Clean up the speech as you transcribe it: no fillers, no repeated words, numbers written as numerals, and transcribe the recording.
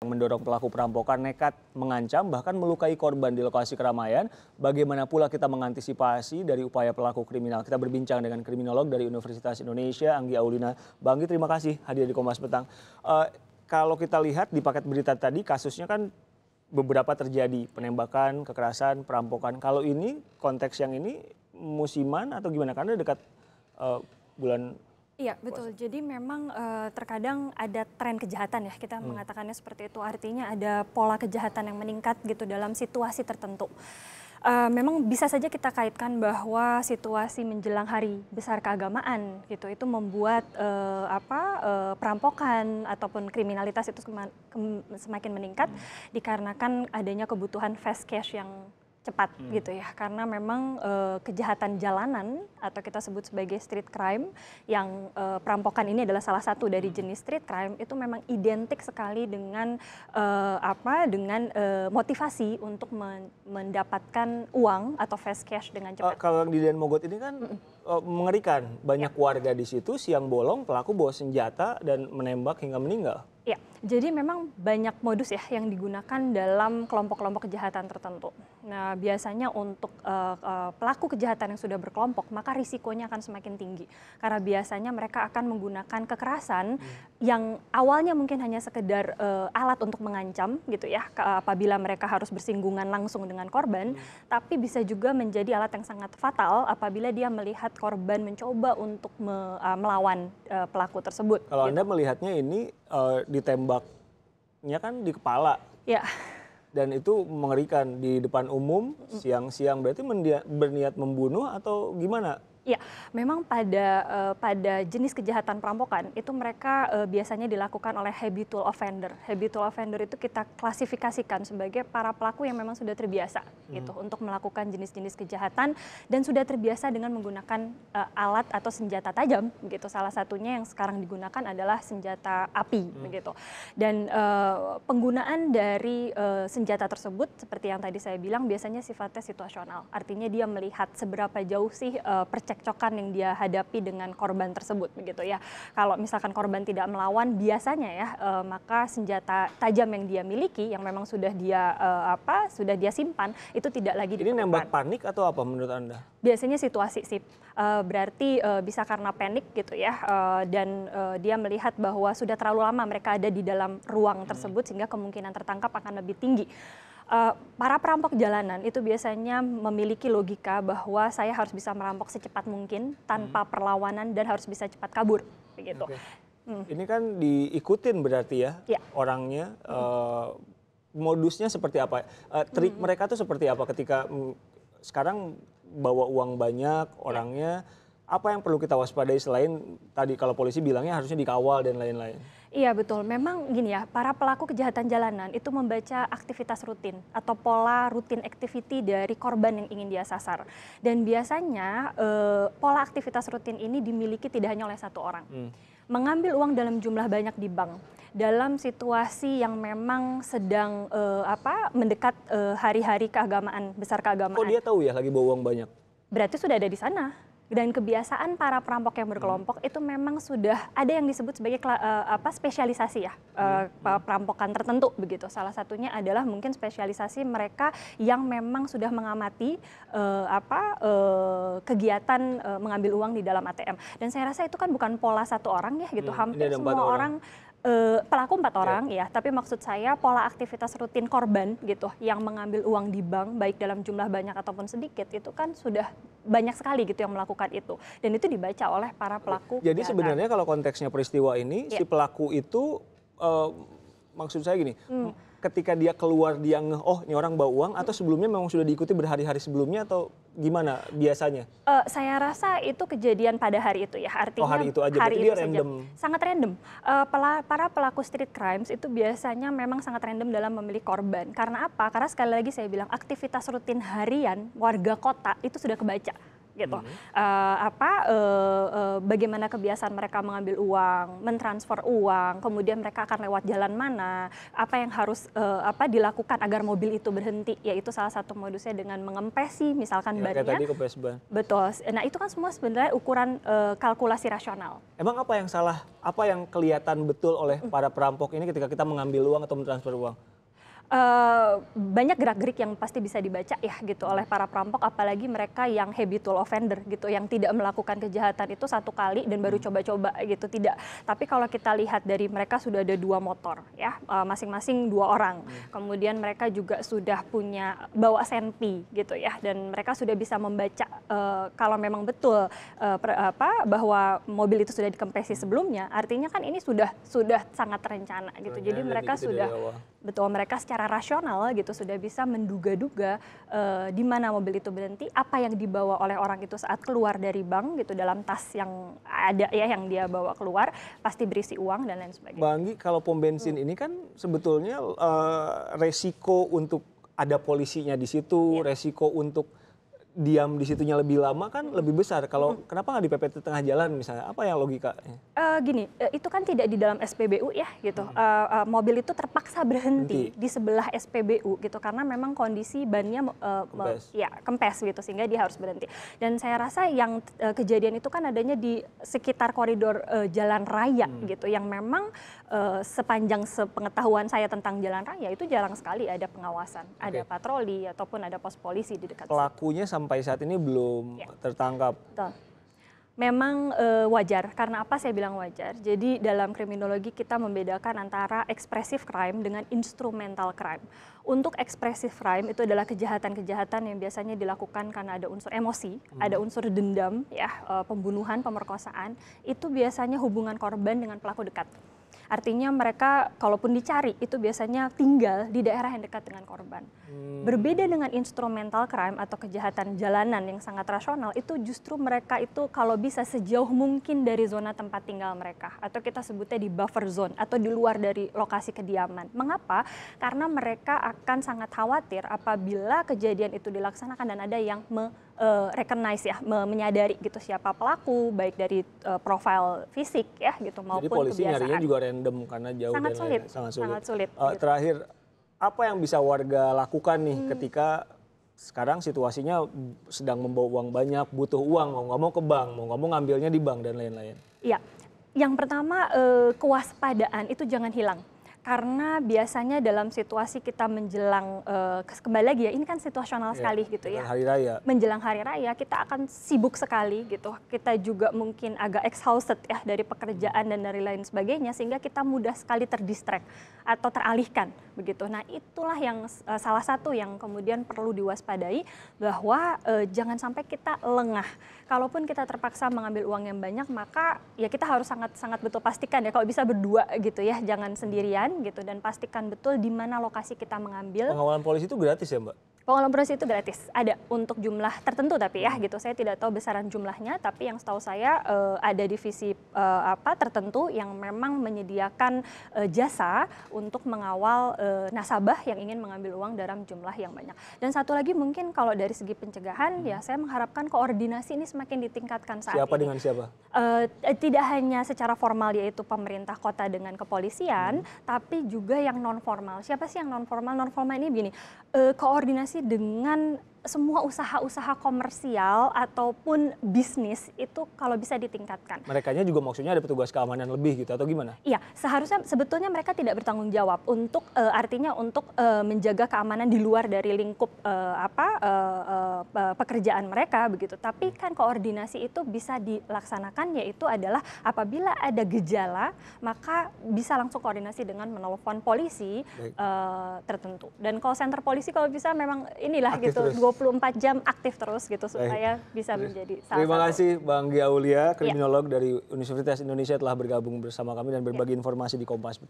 yang mendorong pelaku perampokan nekat mengancam bahkan melukai korban di lokasi keramaian? Bagaimana pula kita mengantisipasi dari upaya pelaku kriminal? Kita berbincang dengan kriminolog dari Universitas Indonesia, Anggi Aulina. Bang Anggi, terima kasih hadir di Kompas Petang. Kalau kita lihat di paket berita tadi, kasusnya kan beberapa terjadi penembakan, kekerasan, perampokan. Kalau ini konteks yang ini musiman atau gimana? Karena dekat bulan. Iya betul, jadi memang terkadang ada tren kejahatan ya, kita mengatakannya seperti itu. Artinya ada pola kejahatan yang meningkat gitu dalam situasi tertentu. Memang bisa saja kita kaitkan bahwa situasi menjelang hari besar keagamaan gitu, itu membuat perampokan ataupun kriminalitas itu semakin meningkat dikarenakan adanya kebutuhan fast cash yang cepat gitu ya, karena memang kejahatan jalanan atau kita sebut sebagai street crime yang perampokan ini adalah salah satu dari jenis street crime, itu memang identik sekali dengan motivasi untuk mendapatkan uang atau fast cash dengan cepat. Kalau di Dan Mogot ini kan mengerikan, banyak warga di situ, siang bolong pelaku bawa senjata dan menembak hingga meninggal. Ya, jadi memang banyak modus ya yang digunakan dalam kelompok-kelompok kejahatan tertentu. Nah, biasanya untuk pelaku kejahatan yang sudah berkelompok, maka risikonya akan semakin tinggi. Karena biasanya mereka akan menggunakan kekerasan yang awalnya mungkin hanya sekedar alat untuk mengancam gitu ya, apabila mereka harus bersinggungan langsung dengan korban, tapi bisa juga menjadi alat yang sangat fatal apabila dia melihat korban mencoba untuk melawan pelaku tersebut. Kalau gitu. Anda melihatnya ini ditembaknya kan di kepala. Ya. Dan itu mengerikan di depan umum, siang-siang, berarti berniat membunuh atau gimana? Ya, memang pada jenis kejahatan perampokan itu mereka biasanya dilakukan oleh habitual offender. Habitual offender itu kita klasifikasikan sebagai para pelaku yang memang sudah terbiasa gitu untuk melakukan jenis-jenis kejahatan dan sudah terbiasa dengan menggunakan alat atau senjata tajam gitu. Salah satunya yang sekarang digunakan adalah senjata api begitu. Dan penggunaan dari senjata tersebut seperti yang tadi saya bilang biasanya sifatnya situasional. Artinya dia melihat seberapa jauh sih percekcokan yang dia hadapi dengan korban tersebut begitu ya. Kalau misalkan korban tidak melawan biasanya ya maka senjata tajam yang dia miliki yang memang sudah dia simpan itu tidak lagi diperlukan. Ini nembak panik atau apa menurut Anda? Biasanya situasi sih, berarti bisa karena panik gitu ya, dan dia melihat bahwa sudah terlalu lama mereka ada di dalam ruang tersebut sehingga kemungkinan tertangkap akan lebih tinggi. Para perampok jalanan itu biasanya memiliki logika bahwa saya harus bisa merampok secepat mungkin tanpa perlawanan dan harus bisa cepat kabur begitu. Ini kan diikutin berarti ya, orangnya, modusnya seperti apa? Trik mereka tuh seperti apa ketika sekarang bawa uang banyak orangnya, apa yang perlu kita waspadai selain tadi kalau polisi bilangnya harusnya dikawal dan lain-lain? Iya betul, memang gini ya, para pelaku kejahatan jalanan itu membaca aktivitas rutin atau pola rutin activity dari korban yang ingin dia sasar. Dan biasanya pola aktivitas rutin ini dimiliki tidak hanya oleh satu orang. Mengambil uang dalam jumlah banyak di bank, dalam situasi yang memang sedang mendekat hari-hari keagamaan, besar keagamaan. Kok dia tahu ya lagi bawa uang banyak? Berarti sudah ada di sana. Dan kebiasaan para perampok yang berkelompok itu memang sudah ada yang disebut sebagai spesialisasi ya, perampokan tertentu begitu. Salah satunya adalah mungkin spesialisasi mereka yang memang sudah mengamati kegiatan mengambil uang di dalam ATM. Dan saya rasa itu kan bukan pola satu orang ya gitu, hampir semua orang. Pelaku 4 orang ya, tapi maksud saya pola aktivitas rutin korban gitu yang mengambil uang di bank baik dalam jumlah banyak ataupun sedikit itu kan sudah banyak sekali gitu yang melakukan itu dan itu dibaca oleh para pelaku. Jadi sebenarnya kalau konteksnya peristiwa ini si pelaku itu maksud saya gini, ketika dia keluar dia oh ini orang bawa uang atau sebelumnya memang sudah diikuti berhari-hari sebelumnya atau gimana biasanya? Saya rasa itu kejadian pada hari itu ya, artinya hari itu aja, hari berarti itu dia random. Sangat random. Para pelaku street crimes itu biasanya memang sangat random dalam memilih korban. Karena apa? Karena sekali lagi saya bilang aktivitas rutin harian warga kota itu sudah kebaca gitu. Bagaimana kebiasaan mereka mengambil uang, mentransfer uang, kemudian mereka akan lewat jalan mana, apa yang harus dilakukan agar mobil itu berhenti, yaitu salah satu modusnya dengan mengempesi misalkan bannya. Kayak tadi kempes ban. Betul. Nah itu kan semua sebenarnya ukuran kalkulasi rasional. Emang apa yang salah, apa yang kelihatan betul oleh para perampok ini ketika kita mengambil uang atau mentransfer uang? Banyak gerak-gerik yang pasti bisa dibaca ya gitu oleh para perampok, apalagi mereka yang habitual offender gitu, yang tidak melakukan kejahatan itu satu kali dan baru coba-coba gitu, tidak. Tapi kalau kita lihat dari mereka sudah ada 2 motor ya, masing-masing 2 orang. Kemudian mereka juga sudah punya bawa senpi gitu ya, dan mereka sudah bisa membaca kalau memang betul bahwa mobil itu sudah dikempesi sebelumnya, artinya kan ini sudah sangat terencana gitu. Jadi mereka sudah mereka secara rasional gitu sudah bisa menduga-duga di mana mobil itu berhenti, apa yang dibawa oleh orang itu saat keluar dari bank gitu, dalam tas yang ada ya yang dia bawa keluar pasti berisi uang dan lain sebagainya. Mbak Anggi, kalau pom bensin ini kan sebetulnya resiko untuk ada polisinya di situ, resiko untuk diam di situnya lebih lama kan lebih besar. Kalau kenapa nggak dipepet di tengah jalan misalnya? Apa yang logikanya? Gini, itu kan tidak di dalam SPBU ya gitu. Mobil itu terpaksa berhenti di sebelah SPBU gitu karena memang kondisi bannya kempes gitu sehingga dia harus berhenti. Dan saya rasa yang kejadian itu kan adanya di sekitar koridor jalan raya gitu, yang memang sepanjang sepengetahuan saya tentang jalan raya itu jarang sekali ada pengawasan, ada patroli ataupun ada pos polisi di dekat. Pelakunya sampai saat ini belum tertangkap. Betul. Memang wajar. Karena apa saya bilang wajar? Jadi dalam kriminologi kita membedakan antara expressive crime dengan instrumental crime. Untuk expressive crime itu adalah kejahatan-kejahatan yang biasanya dilakukan karena ada unsur emosi, ada unsur dendam, ya, pembunuhan, pemerkosaan. Itu biasanya hubungan korban dengan pelaku dekat. Artinya mereka kalaupun dicari itu biasanya tinggal di daerah yang dekat dengan korban. Berbeda dengan instrumental crime atau kejahatan jalanan yang sangat rasional, itu justru mereka itu kalau bisa sejauh mungkin dari zona tempat tinggal mereka, atau kita sebutnya di buffer zone atau di luar dari lokasi kediaman. Mengapa? Karena mereka akan sangat khawatir apabila kejadian itu dilaksanakan dan ada yang recognize ya, menyadari gitu siapa pelaku, baik dari profil fisik ya gitu maupun kebiasaan. Jadi polisi nyarinya juga random karena jauh sangat dan sulit. sangat sulit. Gitu. Terakhir, apa yang bisa warga lakukan nih ketika sekarang situasinya sedang membawa uang banyak, butuh uang, mau nggak mau ke bank, mau nggak mau ngambilnya di bank dan lain-lain? Iya, yang pertama kewaspadaan itu jangan hilang. Karena biasanya dalam situasi kita menjelang, kembali lagi ya, ini kan situasional sekali gitu ya. Hari raya. Menjelang hari raya kita akan sibuk sekali gitu. Kita juga mungkin agak exhausted ya dari pekerjaan dan dari lain sebagainya, sehingga kita mudah sekali terdistract atau teralihkan begitu. Nah itulah yang salah satu yang kemudian perlu diwaspadai, bahwa jangan sampai kita lengah. Kalaupun kita terpaksa mengambil uang yang banyak, maka ya kita harus sangat betul pastikan ya, kalau bisa berdua gitu ya, jangan sendirian gitu, dan pastikan betul di mana lokasi kita mengambil. Pengawalan polisi itu gratis ya, Mbak? Pengawalan polisi itu gratis, ada untuk jumlah tertentu tapi ya gitu. Saya tidak tahu besaran jumlahnya, tapi yang setahu saya ada divisi tertentu yang memang menyediakan jasa untuk mengawal nasabah yang ingin mengambil uang dalam jumlah yang banyak. Dan satu lagi mungkin kalau dari segi pencegahan ya, saya mengharapkan koordinasi ini semakin ditingkatkan saat siapa ini. Dengan siapa? Tidak hanya secara formal yaitu pemerintah kota dengan kepolisian, tapi juga yang non formal. Siapa sih yang non formal? Non formal ini begini, koordinasi dengan semua usaha-usaha komersial ataupun bisnis itu kalau bisa ditingkatkan. Merekanya juga maksudnya ada petugas keamanan lebih gitu atau gimana? Iya, seharusnya sebetulnya mereka tidak bertanggung jawab untuk artinya untuk menjaga keamanan di luar dari lingkup pekerjaan mereka begitu. Tapi kan koordinasi itu bisa dilaksanakan, yaitu adalah apabila ada gejala maka bisa langsung koordinasi dengan menelpon polisi tertentu. Dan call center polisi kalau bisa memang inilah aktif gitu terus. 24 jam aktif terus gitu supaya bisa menjadi salah Terima satu. kasih Bang Anggi Aulia, kriminolog dari Universitas Indonesia telah bergabung bersama kami dan berbagi informasi di Kompas Petang.